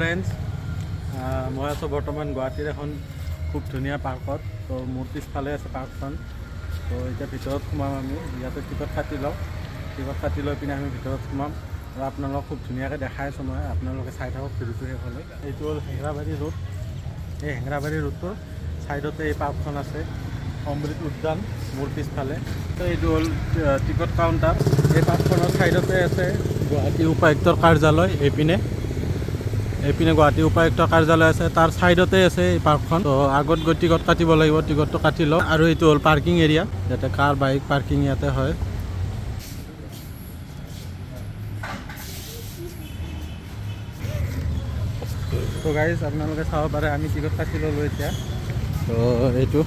Friends, মই আছোঁ বৰ্তমান গুৱাহাটীৰ এখন খুব ধুনীয়া পাৰ্কত। তো মোৰ পিছফালে আছে পাৰ্কখন। তো এতিয়া ভিতৰত সোমাম আমি। ইয়াতে টিকট কাটি লওঁ। টিকট কাটি লৈ পিনে আমি ভিতৰত সোমাম আৰু আপোনালোকক খুব ধুনীয়াকৈ দেখাই আছোঁ মই। আপোনালোকে চাই থাকক ভিডিঅ'টো শেষ হ'লে। এইটো হ'ল হেংৰাবাৰী ৰোড। এই হেংৰাবাৰী ৰোডটোৰ ছাইডতে এই পাৰ্কখন আছে, অমৃত উদ্যান মোৰ পিছফালে। তো এইটো হ'ল টিকট কাউণ্টাৰ। এই পাৰ্কখনৰ ছাইডতে আছে গুৱাহাটী উপায়ুক্তৰ কাৰ্যালয়। এইপিনে গুৱাহাটী উপায়ুক্তৰ কাৰ্যালয় আছে, তাৰ ছাইডতে আছে এই পাৰ্কখন। তো আগত গৈ টিকট কাটিব লাগিব, টিকটটো কাটি লওঁ। আৰু এইটো হ'ল পাৰ্কিং এৰিয়া, ইয়াতে কাৰ বাইক পাৰ্কিং ইয়াতে হয়। তো গাইজ আপোনালোকে চাব পাৰে আমি টিকট কাটি ল'লোঁ এতিয়া। তো এইটো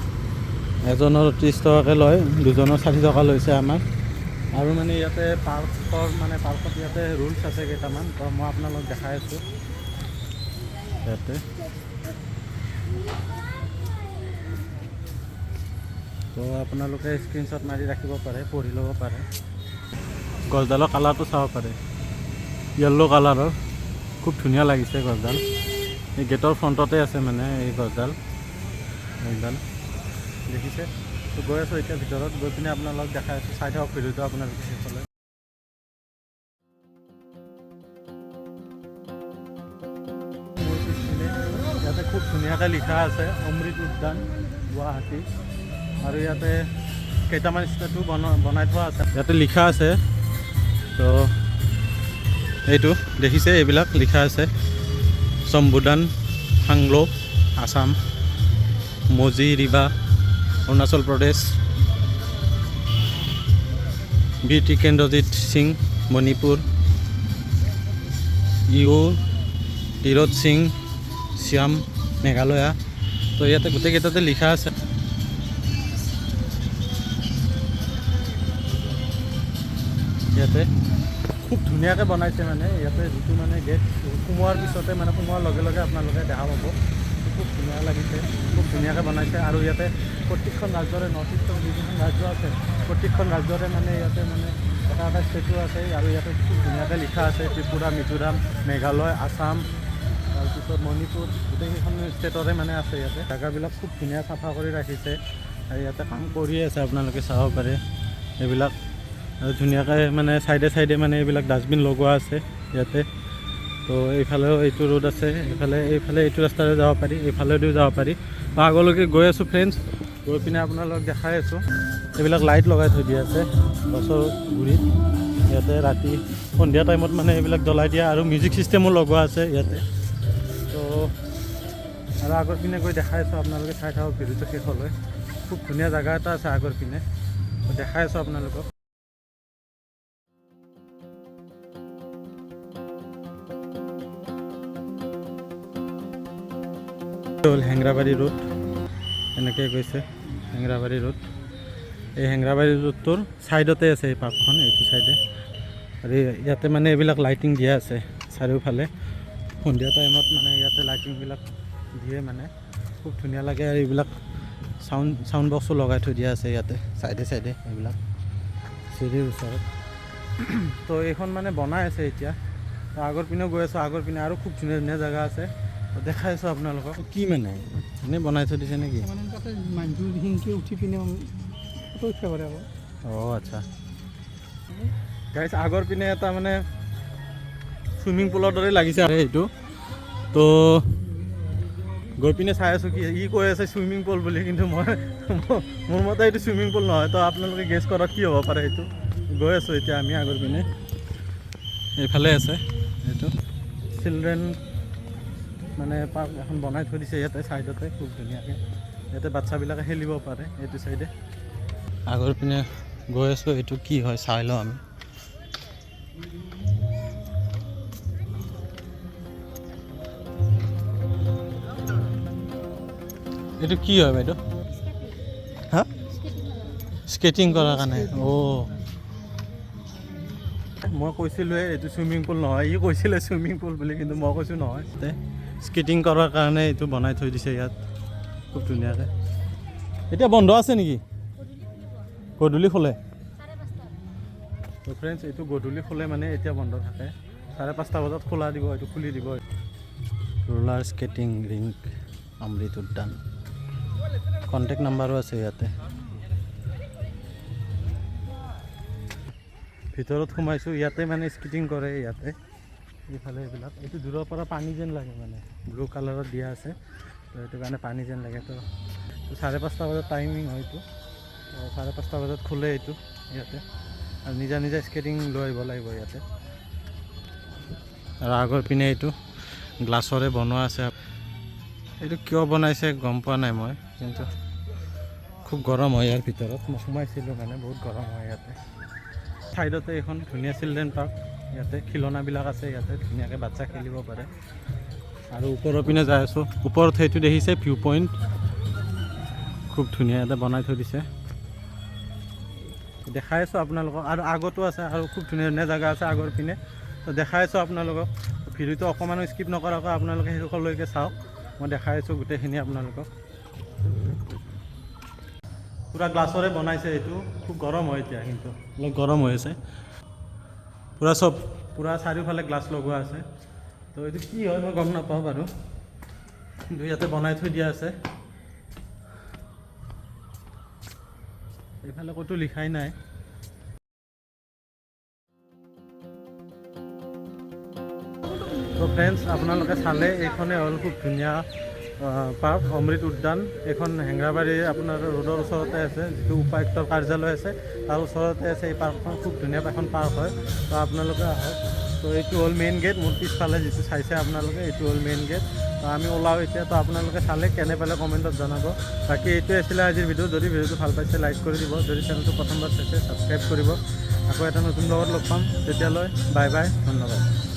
এজনৰ 30 টকাকৈ লয়, দুজনৰ 60 টকা লৈছে আমাক। আৰু মানে ইয়াতে পাৰ্কত ইয়াতে ৰুলছ আছে কেইটামান। তো মই আপোনালোক দেখাই আছোঁ ইয়াতে। তো আপোনালোকে স্ক্ৰীনশ্বট মাৰি ৰাখিব পাৰে, পঢ়ি ল'ব পাৰে। গছডালৰ কালাৰটো চাব পাৰে, য়েল্ল' কালাৰৰ, খুব ধুনীয়া লাগিছে গছডাল। এই গেটৰ ফ্ৰণ্টতে আছে মানে এই গছডাল দেখিছে। তো গৈ আছোঁ এতিয়া ভিতৰত, গৈ পিনে আপোনালোক দেখাই আছোঁ। চাই থাকক ভিডিঅ'টো আপোনালোকে শেষলৈ। ইয়াতে খুব ধুনীয়াকৈ লিখা আছে অমৃত উদ্যান গুৱাহাটী। আৰু ইয়াতে কেইটামান ষ্টেচু বনাই থোৱা আছে, ইয়াতে লিখা আছে। তো এইটো দেখিছে, এইবিলাক লিখা আছে সম্বোধন, হাংলো আসাম, মজি ৰিবা অৰুণাচল প্ৰদেশ, বি টিকেন্দ্ৰজিৎ সিং মণিপুৰ, ইউ তীৰথ সিং শ্যাম মেঘালয়া। তো ইয়াতে গোটেইকেইটাতে লিখা আছে। ইয়াতে খুব ধুনীয়াকৈ বনাইছে মানে। ইয়াতে যিটো মানে গেট সোমোৱাৰ পিছতে মানে সোমোৱাৰ লগে লগে আপোনালোকে দেখা পাব, খুব ধুনীয়া লাগিছে, খুব ধুনীয়াকৈ বনাইছে। আৰু ইয়াতে প্ৰত্যেকখন ৰাজ্যৰে, নৰ্থ ইষ্টৰ যিকেইখন ৰাজ্য আছে প্ৰত্যেকখন ৰাজ্যৰে মানে ইয়াতে মানে এটা এটা ষ্টেচু আছে। আৰু ইয়াতে খুব ধুনীয়াকৈ লিখা আছে ত্ৰিপুৰা, মিজোৰাম, মেঘালয়, আসাম, তাৰপিছত মণিপুৰ, গোটেইকেইখন ষ্টেটৰে মানে আছে ইয়াতে। জেগাবিলাক খুব ধুনীয়া চাফা কৰি ৰাখিছে আৰু ইয়াতে কাম কৰিয়ে আছে, আপোনালোকে চাব পাৰে এইবিলাক। আৰু ধুনীয়াকৈ মানে চাইডে চাইডে মানে এইবিলাক ডাষ্টবিন লগোৱা আছে ইয়াতে। তো এইফালেও এইটো ৰোড আছে, এইফালে এইটো ৰাস্তাৰে যাব পাৰি, এইফালেদিও যাব পাৰি। মই আগলৈকে গৈ আছোঁ ফ্ৰেণ্ডছ, গৈ পিনে আপোনালোকক দেখাই আছোঁ। এইবিলাক লাইট লগাই থৈ দিয়া আছে গছৰ গুৰিত ইয়াতে। ৰাতি সন্ধিয়া টাইমত মানে এইবিলাক জ্বলাই দিয়া, আৰু মিউজিক চিষ্টেমো লগোৱা আছে ইয়াতে। তো আৰু আগৰ পিনে গৈ দেখাই আছোঁ, আপোনালোকে চাই থাকক ভিডিঅ'টো শেষলৈ। খুব ধুনীয়া জেগা এটা আছে আগৰ পিনে, দেখাই আছোঁ আপোনালোকক। হ'ল হেংৰাবাৰী ৰোড, এনেকৈ গৈছে হেংৰাবাৰী ৰোড। এই হেংৰাবাৰী ৰোডটোৰ ছাইডতে আছে এই পাৰ্কখন, এইটো ছাইডে। আৰু ইয়াতে মানে এইবিলাক লাইটিং দিয়া আছে চাৰিওফালে। সন্ধিয়া টাইমত মানে ইয়াতে লাইটিংবিলাক দিয়ে মানে, খুব ধুনীয়া লাগে। আৰু এইবিলাক চাউণ্ড বক্সো লগাই থৈ দিয়া আছে ইয়াতে চাইডে চাইডে, এইবিলাক চিৰিৰ ওচৰত। তো এইখন মানে বনাই আছে এতিয়া। তো আগৰ পিনেও গৈ আছোঁ, আগৰ পিনে আৰু খুব ধুনীয়া ধুনীয়া জেগা আছে, দেখাই আছোঁ আপোনালোকক। কি মানে এনেই বনাই থৈ দিছে নেকি? উঠি পিনে অঁ আচ্ছা গাইছ, আগৰ পিনে এটা মানে চুইমিং পুলৰ দৰে লাগিছে আৰু এইটো। তো গৈ পিনে চাই আছোঁ, কি ই কৈ আছে চুইমিং পুল বুলি, কিন্তু মোৰ মতে এইটো চুইমিং পুল নহয়। তো আপোনালোকে গেছ কৰক কি হ'ব পাৰে এইটো। গৈ আছোঁ এতিয়া আমি আগৰ পিনে, এইফালে আছে এইটো চিলড্ৰেন মানে পাৰ্ক এখন বনাই থৈ দিছে ইয়াতে ছাইডতে, খুব ধুনীয়াকৈ। ইয়াতে বাচ্ছাবিলাকে খেলিব পাৰে এইটো ছাইডে। আগৰ পিনে গৈ আছোঁ, এইটো কি হয় চাই লওঁ আমি। এইটো কি হয় বাইদেউ? হা, স্কেটিং কৰাৰ কাৰণে? অঁ, মই কৈছিলোঁৱে এইটো চুইমিং পুল নহয়। ই কৈছিলে চুইমিং পুল বুলি, কিন্তু মই কৈছোঁ নহয়। স্কেটিং কৰাৰ কাৰণে এইটো বনাই থৈ দিছে ইয়াত, খুব ধুনীয়াকৈ। এতিয়া বন্ধ আছে নেকি? গধূলি খোলে? তো ফ্ৰেণ্ডছ, এইটো গধূলি খোলে মানে, এতিয়া বন্ধ থাকে। 5:30 বজাত খোলা দিব, এইটো খুলি দিব। ৰোলাৰ স্কেটিং ৰিংক অমৃত উদ্যান কণ্টেক্ট নাম্বাৰো আছে ইয়াতে ভিতৰত সোমাইছোঁ ইয়াতে মানে স্কেটিং কৰে ইয়াতে এইফালে এইবিলাক এইটো দূৰৰ পৰা পানী যেন লাগে মানে ব্লু কালাৰত দিয়া আছে তো সেইটো কাৰণে পানী যেন লাগে তো 5:30 বজাত টাইমিং হয়তো 5:30 বজাত খোলে এইটো ইয়াতে আৰু নিজা নিজা স্কেটিং লৈ আহিব লাগিব ইয়াতে আৰু আগৰ পিনে এইটো গ্লাছৰে বনোৱা আছে এইটো কিয় বনাইছে গম পোৱা নাই মই কিন্তু খুব গৰম হয় ইয়াৰ ভিতৰত মই সোমাইছিলোঁ মানে বহুত গৰম হয় ইয়াতে সাইডতে এখন ধুনীয়া চিলড্ৰেন পাৰ্ক ইয়াতে খিলনাবিলাক আছে ইয়াতে ধুনীয়াকৈ বাচ্চা খেলিব পাৰে আৰু ওপৰৰ পিনে যাই আছোঁ ওপৰত সেইটো দেখিছে ভিউ পইণ্ট খুব ধুনীয়া এটা বনাই থৈ দিছে দেখাই আছোঁ আপোনালোকক আৰু আগতো আছে আৰু খুব ধুনীয়া ধুনীয়া জেগা আছে আগৰ পিনে তো দেখাই আছোঁ আপোনালোকক ভিডিঅ'টো অকণমানো স্কিপ নকৰাকৈ আপোনালোকে শেষলৈকে চাওক মই দেখাই আছোঁ গোটেইখিনি আপোনালোকক পুৰা গ্লাছৰে বনাইছে এইটো খুব গৰম হয় এতিয়া কিন্তু অলপ গৰম হৈ আছে পুৰা চব পুৰা চাৰিওফালে গ্লাছ লগোৱা আছে তো এইটো কি হয় মই গম নাপাওঁ বাৰু কিন্তু ইয়াতে বনাই থৈ দিয়া আছে এইফালে ক'তো লিখাই নাই তো ফ্ৰেণ্ডছ আপোনালোকে চালে এইখনে হ'ল খুব ধুনীয়া পাৰ্ক অমৃত উদ্যান এইখন হেংৰাবাৰী আপোনাৰ ৰোডৰ ওচৰতে আছে যিটো উপায়ুক্তৰ কাৰ্যালয় আছে তাৰ ওচৰতে আছে এই পাৰ্কখন খুব ধুনীয়া এখন পাৰ্ক হয় তো আপোনালোকে আহক তো এইটো হ'ল মেইন গেট মোৰ পিছফালে যিটো চাইছে আপোনালোকে এইটো হ'ল মেইন গেট তো আমি ওলাওঁ এতিয়া তো আপোনালোকে চালে কেনে পালে কমেণ্টত জনাব বাকী এইটোৱে আছিলে আজিৰ ভিডিঅ' যদি ভিডিঅ'টো ভাল পাইছে লাইক কৰি দিব যদি চেনেলটো প্ৰথমবাৰ চাইছে ছাবস্ক্ৰাইব কৰিব আকৌ এটা নতুন লগত লগ পাম তেতিয়ালৈ বাই বাই ধন্যবাদ